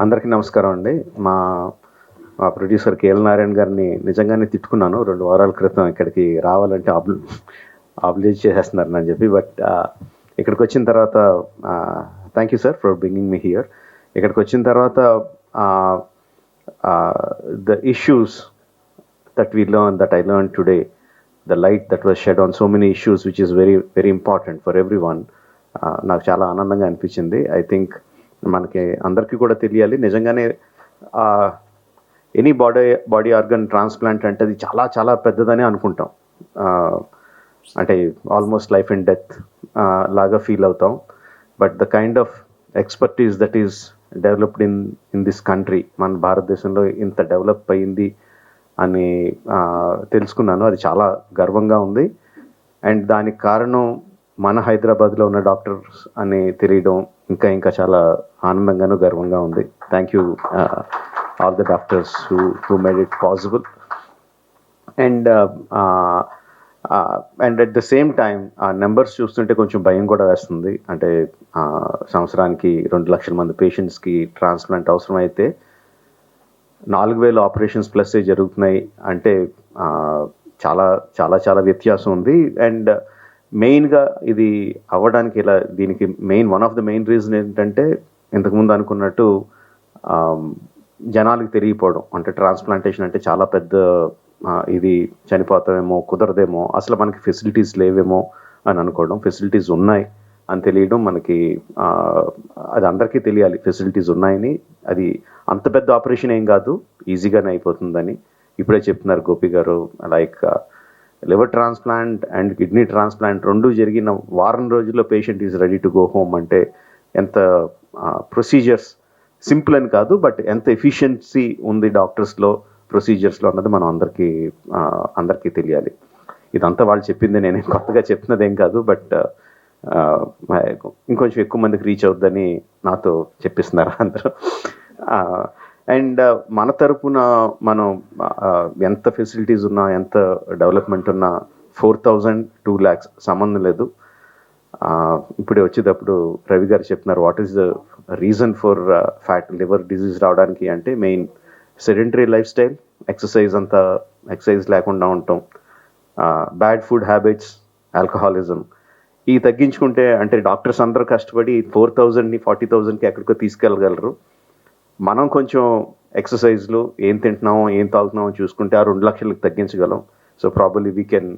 అందరికీ నమస్కారం అండి. మా మా ప్రొడ్యూసర్ కేఎల్ నారాయణ గారిని నిజంగానే తిట్టుకున్నాను 2 వారాల క్రితం. ఇక్కడికి రావాలంటే ఆబ్లిజ్ చేసేస్తున్నారు అని చెప్పి. బట్ ఇక్కడికి వచ్చిన తర్వాత thank you sir for bringing me here. ఇక్కడికి వచ్చిన తర్వాత the issues that we learned, that I learned today, the light that was shed on so many issues, which is very, very important for everyone. నాకు చాలా ఆనందంగా అనిపించింది. I think మనకి అందరికీ కూడా తెలియాలి, నిజంగానే ఎనీ బాడీ ఆర్గన్ ట్రాన్స్ప్లాంట్ అంటే అది చాలా చాలా పెద్దదని అనుకుంటాం. అంటే ఆల్మోస్ట్ లైఫ్ అండ్ డెత్ లాగా ఫీల్ అవుతాం. But the kind of expertise that is developed in this country, మన భారతదేశంలో ఇంత డెవలప్ అయ్యింది అని తెలుసుకున్నాను. అది చాలా గర్వంగా ఉంది. అండ్ దానికి కారణం మన హైదరాబాద్లో ఉన్న డాక్టర్స్ అని తెలియడం ఇంకా ఇంకా చాలా ఆనందంగాను గర్వంగా ఉంది. Thank you all the doctors who made it possible. And at the same time ఆ నెంబర్స్ చూస్తుంటే కొంచెం భయం కూడా వేస్తుంది. అంటే సంవత్సరానికి 2 లక్షల మంది పేషెంట్స్కి ట్రాన్స్ప్లాంట్ అవసరమైతే 4,000 ఆపరేషన్స్ ప్లస్ జరుగుతున్నాయి అంటే చాలా చాలా చాలా వ్యత్యాసం ఉంది. అండ్ మెయిన్గా ఇది అవ్వడానికి దీనికి one of the main reason ఏంటంటే, ఇంతకుముందు అనుకున్నట్టు జనాలకు తెలియపోవడం. అంటే ట్రాన్స్ప్లాంటేషన్ అంటే చాలా పెద్ద ఇది, చనిపోతామేమో, కుదరదేమో, అసలు మనకి ఫెసిలిటీస్ లేవేమో అని అనుకోవడం. ఫెసిలిటీస్ ఉన్నాయి అని తెలియడం మనకి, అది అందరికీ తెలియాలి ఫెసిలిటీస్ ఉన్నాయని. అది అంత పెద్ద ఆపరేషన్ ఏం కాదు, ఈజీగానే అయిపోతుందని ఇప్పుడే చెప్తున్నారు గోపి గారు. Like liver transplant and kidney transplant 2 జరిగిన వారం రోజుల్లో patient is ready to go home. అంటే ఎంత ప్రొసీజర్స్ సింపుల్ అని కాదు, బట్ ఎంత ఎఫిషియన్సీ ఉంది డాక్టర్స్లో, ప్రొసీజర్స్లో అన్నది మనం అందరికీ తెలియాలి. ఇదంతా వాళ్ళు చెప్పింది, నేను కొత్తగా చెప్తున్నదేం కాదు. బట్ ఇంకొంచెం ఎక్కువ మందికి రీచ్ అవుద్దని నాతో చెప్పిస్తున్నారు అందరూ. అండ్ మన తరపున మనం ఎంత ఫెసిలిటీస్ ఉన్నా, ఎంత డెవలప్మెంట్ ఉన్నా 4,000 2 lakhs సంబంధం లేదు. ఇప్పుడే వచ్చేటప్పుడు రవి గారు చెప్తున్నారు what is the reason for liver disease రావడానికి అంటే main sedentary life style, exercise లేకుండా ఉండటం, బ్యాడ్ ఫుడ్ హ్యాబిట్స్, ఆల్కహాలిజం. ఈ తగ్గించుకుంటే, అంటే డాక్టర్స్ అందరూ కష్టపడి 4,000ని 40,000కి ఎక్కడికో తీసుకెళ్ళగలరు. మనం కొంచెం ఎక్సర్సైజ్లు, ఏం తింటున్నామో ఏం తాగుతున్నామో చూసుకుంటే ఆ 2 లక్షలకు తగ్గించగలం. So probably we can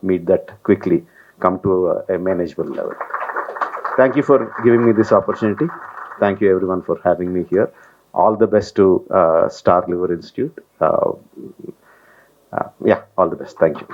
meet that quickly, come to a manageable level. Thank you for giving me this opportunity. Thank you everyone for having me here. All the best to Star Liver Institute. Yeah, all the best. Thank you.